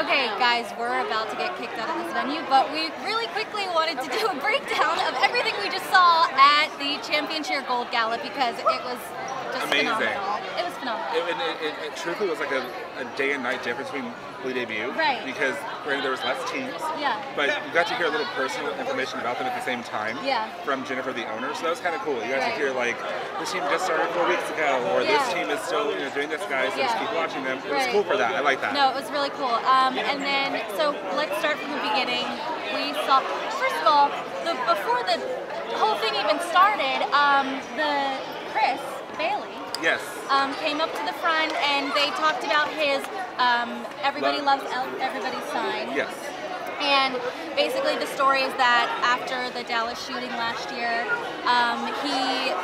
Okay, guys, we're about to get kicked out of this venue, but we really quickly wanted to do a breakdown of everything we just saw at the FloCheer Gold Gala because it was just amazing. Phenomenal. It was phenomenal. It truthfully was like a day and night difference between the debut. Right. Because granted there was less teams. Yeah. But you got to hear a little personal information about them at the same time. Yeah. From Jennifer, the owner. So that was kind of cool. You got to hear like, this team just started 4 weeks ago, or this team is still doing this, guys. So just keep watching them. It was cool for that. I like that. No, it was really cool. And then, so let's start from the beginning. We saw, first of all, before the whole thing even started, Chris Bailey came up to the front and they talked about his Everybody Loves Everybody's sign. Yes. And basically the story is that after the Dallas shooting last year, he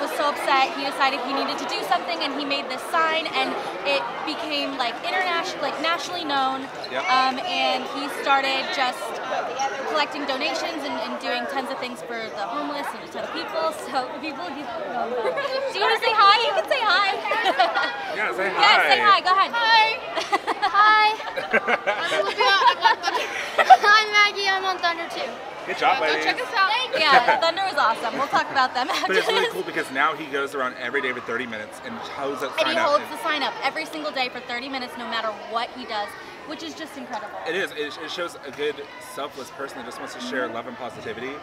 was so upset, he decided he needed to do something and he made this sign and it became like nationally known. Yep. And he started just collecting donations and doing tons of things for the homeless and a ton of people. So people keep going by. Do you want to say hi? You can say hi. Yeah, say hi. Yeah, say hi. Go ahead. Hi. Hi. I'm Olivia. I'm Maggie. I'm on Thunder too. Good job, ladies. Check us out. Yeah, Thunder was awesome. We'll talk about them after But it's really this. cool because now he goes around every day for 30 minutes and holds that And sign he up. holds the sign up every single day for 30 minutes no matter what he does, which is just incredible. It is. It shows a good, selfless person that just wants to share love and positivity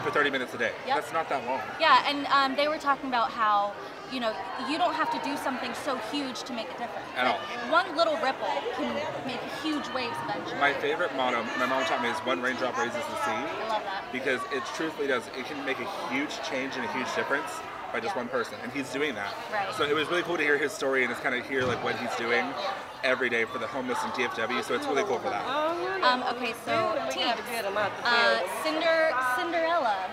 for 30 minutes a day. Yep. That's not that long. Yeah, and they were talking about how, you don't have to do something so huge to make a difference. At all. One little ripple can make huge waves eventually. My favorite motto, my mom taught me, is one raindrop raises the sea. I love that. Because it truthfully does. It can make a huge change and a huge difference by just one person, and he's doing that. Right. So it was really cool to hear his story and just kind of hear like what he's doing every day for the homeless in DFW. So it's really cool for that. Okay, so teams. Cinderella.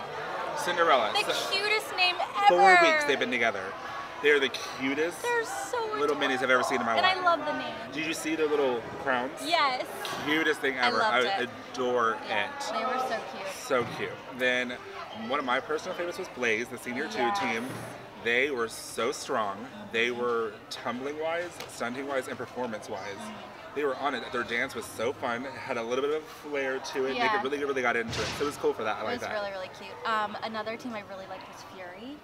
The cutest name ever. 4 weeks they've been together. They're the cutest They're so little minis I've ever seen in my life. And I love the name. Did you see their little crowns? Yes. Cutest thing ever. I loved it. Adore it. They were so cute. So cute. Then one of my personal favorites was Blaze, the senior 2 team. They were so strong. They were tumbling wise, stunting wise, and performance wise. They were on it. Their dance was so fun. It had a little bit of flair to it. Yeah. They really got into it. So it was cool for that. I like that. It was really, really cute. Another team I really liked was Fury.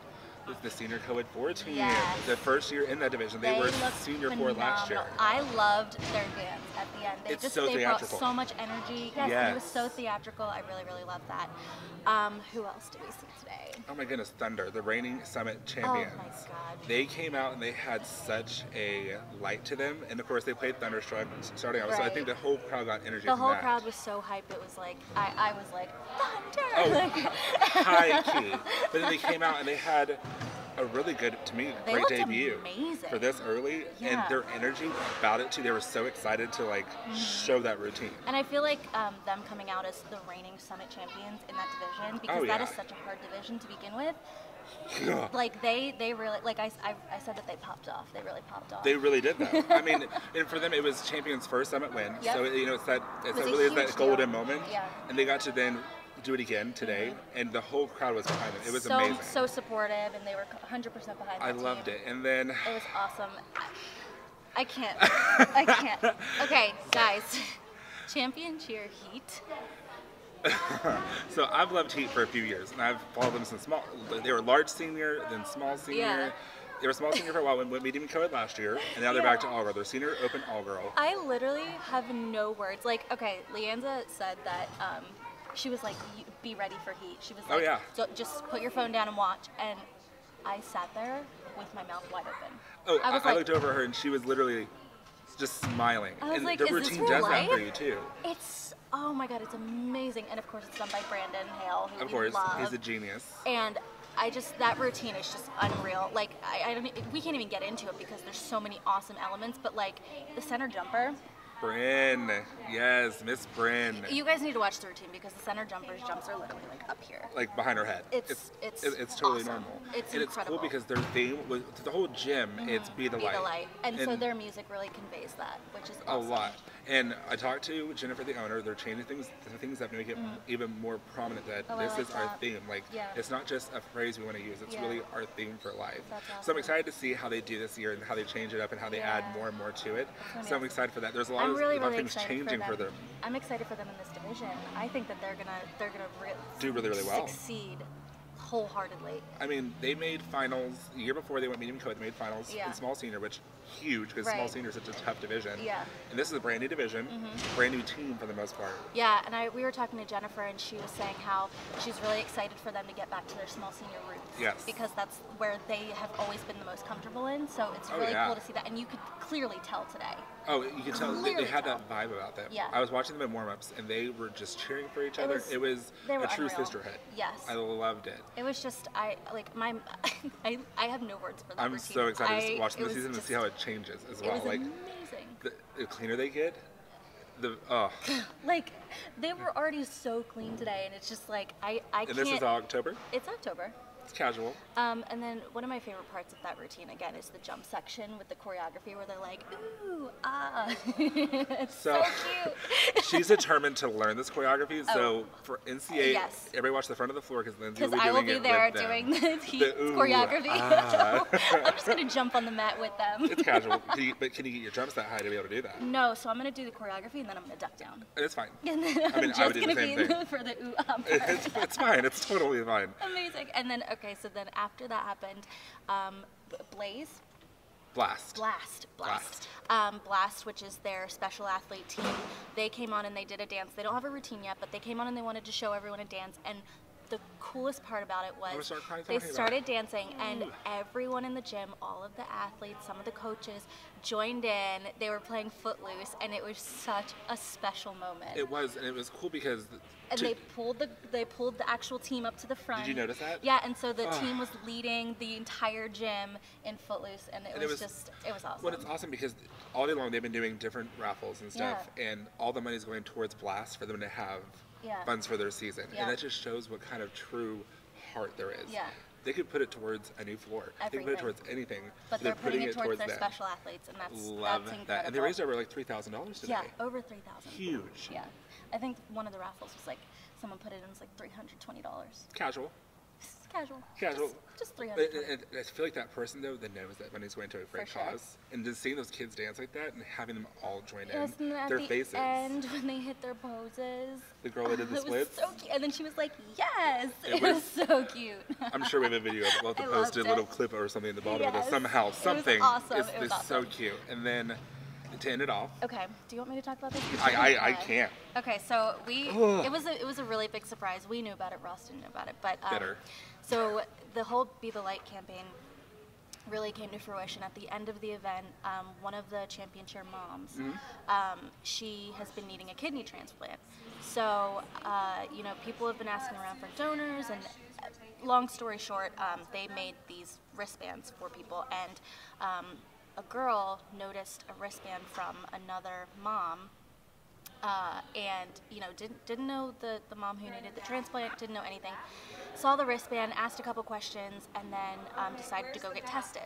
The senior co-ed 4 team. Yes. The first year in that division. They were senior 4 last year. I loved their dance at the end. They brought so much energy. Yes, and it was so theatrical. I really, really loved that. Who else did we see today? Oh my goodness, Thunder, the reigning Summit champions. Oh my God. They came out and they had such a light to them, and of course they played Thunderstruck starting out. So I think the whole crowd got energy The from whole that. crowd was so hyped. It was like I was like Thunder. Oh, high key. But then they came out and they had a really good, to me, great debut amazing. For this early, and their energy about it too. They were so excited to like show that routine. And I feel like them coming out as the reigning Summit champions in that division, because that is such a hard division to begin with. Like they really, like I said that they popped off. They really popped off. They really did though. I mean, and for them it was champions' first Summit win. So it's that golden moment. Yeah. And they got to then do it again today, and the whole crowd was behind it. It was amazing. So supportive, and they were 100% behind. I loved it, and then it was awesome. I can't. I can't. Okay, guys, FloCheer Heat. So I've loved Heat for a few years, and I've followed them since small. They were large senior, then small senior. Yeah. They were small senior for a while, went medium co-ed last year, and now they're back to all girl. They're senior open all girl. I literally have no words. Like, okay, Leanza said that she was like, be ready for Heat. She was like, so just put your phone down and watch. And I sat there with my mouth wide open. Oh, I looked over her and she was literally just smiling. I was and like, the routine does that for you too. It's, oh my God, it's amazing. And of course it's done by Brandon Hale, who of course, love. he's a genius. And that routine is just unreal. Like, we can't even get into it because there's so many awesome elements, but like the center jumper. Bryn, yes, Miss Bryn. You guys need to watch the routine because the center jumps are literally like up here, like behind her head. It's totally awesome. normal. It's and incredible. It's cool because their theme was the whole gym. It's be the light. And so their music really conveys that, which is awesome. A lot. And I talked to Jennifer, the owner. They're changing things that make it even more prominent. That this is our theme. Like, it's not just a phrase we want to use. It's really our theme for life. That's awesome. So I'm excited to see how they do this year and how they change it up and how they add more and more to it. So I'm excited for that. There's a lot of things changing for them. I'm excited for them in this division. I think that they're gonna do really well. Succeed wholeheartedly. I mean, they made finals the year before they went medium co. They made finals in small senior, which huge because small senior is such a tough division. Yeah. And this is a brand new division, brand new team for the most part. Yeah, and we were talking to Jennifer, and she was saying how she's really excited for them to get back to their small senior roots. Yes. Because that's where they have always been the most comfortable in. So it's really cool to see that, and you could clearly tell today. Oh, you can tell they had that vibe about them. Yeah. I was watching them in warm-ups, and they were just cheering for each other. It was a true sisterhood. Yes. I loved it. It was just I have no words for that. I'm so excited to watch this season and see how it changes as well. It was like amazing. The cleaner they get, like they were already so clean today, and it's just like I can't. And this is October. It's October. It's casual. And then one of my favorite parts of that routine again is the jump section with the choreography where they're like, ooh, ah. It's so cute. She's determined to learn this choreography. So for NCA, everybody watch the front of the floor because Lindsay will be doing I will be there doing the choreography. Ah. So I'm just gonna jump on the mat with them. It's casual, but can you get your jumps that high to be able to do that? No, so I'm gonna do the choreography and then I'm gonna duck down. It's fine. And then I mean, I would do the same thing. For the ooh, part. It's fine. It's totally fine. Amazing. And then okay, so then after that happened, Blast, which is their special athlete team. They came on and they did a dance. They don't have a routine yet, but they came on and they wanted to show everyone a dance. And the coolest part about it was they started dancing, and everyone in the gym, all of the athletes, some of the coaches joined in. They were playing Footloose, and it was such a special moment. It was, and it was cool because they pulled the actual team up to the front. Did you notice that? Yeah, and so the team was leading the entire gym in Footloose, and it was awesome. Well, it's awesome because all day long they've been doing different raffles and stuff, and all the money's going towards Blast for them to have funds for their season, and that just shows what kind of true heart there is. Yeah. They could put it towards a new floor. Everything. They could put it towards anything. But they're putting it towards their special athletes, and that's incredible. That. And they raised over like $3,000 today. Yeah, over $3,000. Huge. Yeah. I think one of the raffles was like, someone put it in, it was like $320. Casual. Casual. Just $300. I feel like that person though that knows that money's going to a great cause, and just seeing those kids dance like that and having them all join in, their faces. And when they hit their poses, the girl that did the splits, was so cute. And then she was like, "Yes!" It was so cute. I'm sure we have a video. We'll have to post a little clip or something at the bottom of it somehow. Something. It was awesome. It's awesome. so cute. And then to end it off. Okay. Do you want me to talk about this? I can't. Okay. So it was a really big surprise. We knew about it. Ross didn't know about it, but better. So the whole Be the Light campaign really came to fruition at the end of the event. One of the champion cheer moms, she has been needing a kidney transplant. So, people have been asking around for donors, and long story short, they made these wristbands for people, and a girl noticed a wristband from another mom, and didn't know the mom who needed the transplant, didn't know anything. Saw the wristband, asked a couple questions, and then decided to go get tested.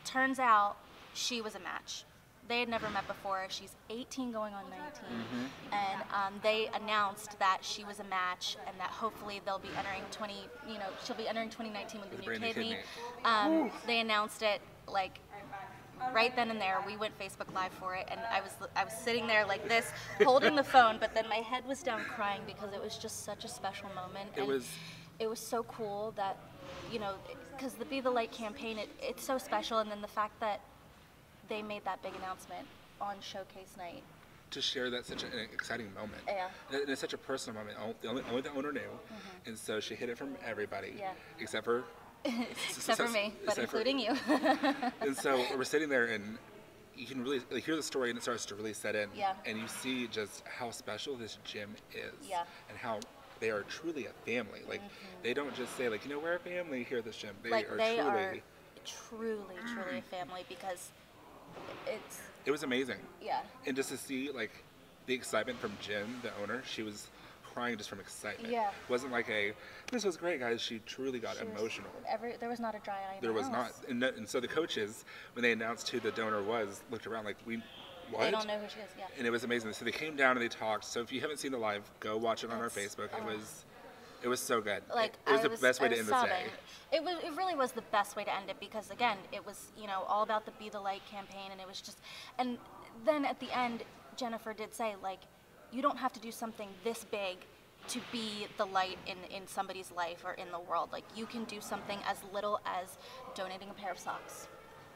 Turns out she was a match. They had never met before. She's 18 going on 19, and they announced that she was a match, and that hopefully they'll be entering she'll be entering 2019 with a new kidney. They announced it like right then and there. We went Facebook Live for it, and I was sitting there like this, holding the phone, but then my head was down crying because it was just such a special moment. It was so cool that, because the Be the Light campaign, it's so special, and then the fact that they made that big announcement on showcase night. To share that such an exciting moment. Yeah. And it's such a personal moment. Only the owner knew, and so she hid it from everybody, except for me, but including you. And so we're sitting there, and you can really hear the story, and it starts to really set in. Yeah. And you see just how special this gym is. Yeah. And how they are truly a family. Like, they don't just say, like, we're a family here at this gym. They are truly a family, because it was amazing. Yeah. And just to see, like, the excitement from Jen, the owner, she was crying just from excitement. Yeah. It wasn't like this was great, guys. She truly got emotional. There was not a dry eye in There the was house. not. And so the coaches, when they announced who the donor was, looked around like, what? They don't know who she is. Yeah. And it was amazing. So they came down and they talked. So if you haven't seen the live, go watch it on our Facebook. It was so good. Like, it was the best way to end this day. It really was the best way to end it because again, it was, you know, all about the Be the Light campaign, and it was just, and then at the end, Jennifer did say, like, you don't have to do something this big to be the light in somebody's life or in the world. Like, you can do something as little as donating a pair of socks.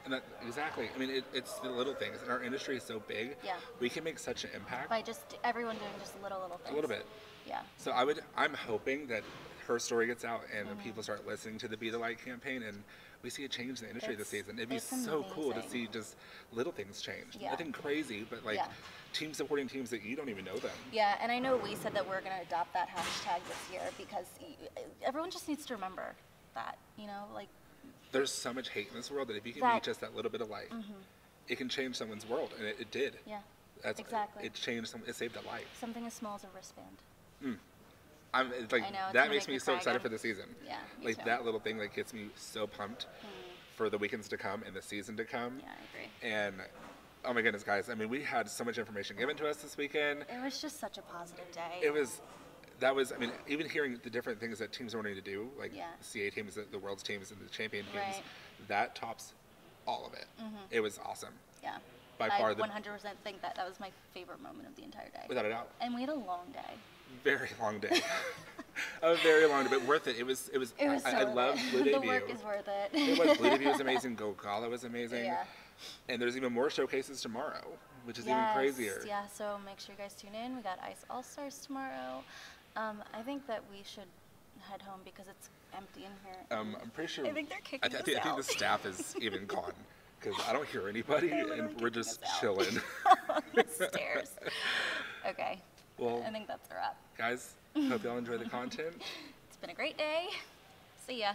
And that, exactly. I mean, it's the little things. And our industry is so big. Yeah. We can make such an impact. By just everyone doing just little things. A little bit. Yeah. So I'm hoping that her story gets out and people start listening to the Be the Light campaign and we see a change in the industry this season. It'd be so cool to see just little things change. Yeah. Nothing crazy, but like teams supporting teams that you don't even know them. Yeah, and I know we said that we're going to adopt that hashtag this year because everyone just needs to remember that, you know, like. There's so much hate in this world that if you can be just that little bit of light, it can change someone's world, and it did. Yeah, exactly. It changed, it saved a life. Something as small as a wristband. It's like, I know, that makes me so excited for the season. Yeah, me like too. that little thing like gets me so pumped for the weekends to come and the season to come. Yeah, I agree. And oh my goodness, guys! I mean, we had so much information given to us this weekend. It was just such a positive day. I mean, even hearing the different things that teams are wanting to do, like the CA teams, the World's teams, and the Champion teams, that tops all of it. It was awesome. Yeah. By far, I 100% think that was my favorite moment of the entire day. Without a doubt. And we had a long day. Very long day. A very long day, but worth it. It was I love Blue Debut. The work is worth it. It was. Blue Debut was amazing. Gala was amazing. Yeah. And there's even more showcases tomorrow, which is even crazier. Yeah, so make sure you guys tune in. We got Ice All-Stars tomorrow. I think that we should head home because it's empty in here. I'm pretty sure. I think they're kicking us out. I think the staff is even gone because I don't hear anybody and we're just chilling. On the stairs. Okay. Well, I think that's a wrap. Guys, hope y'all enjoy the content. It's been a great day. See ya.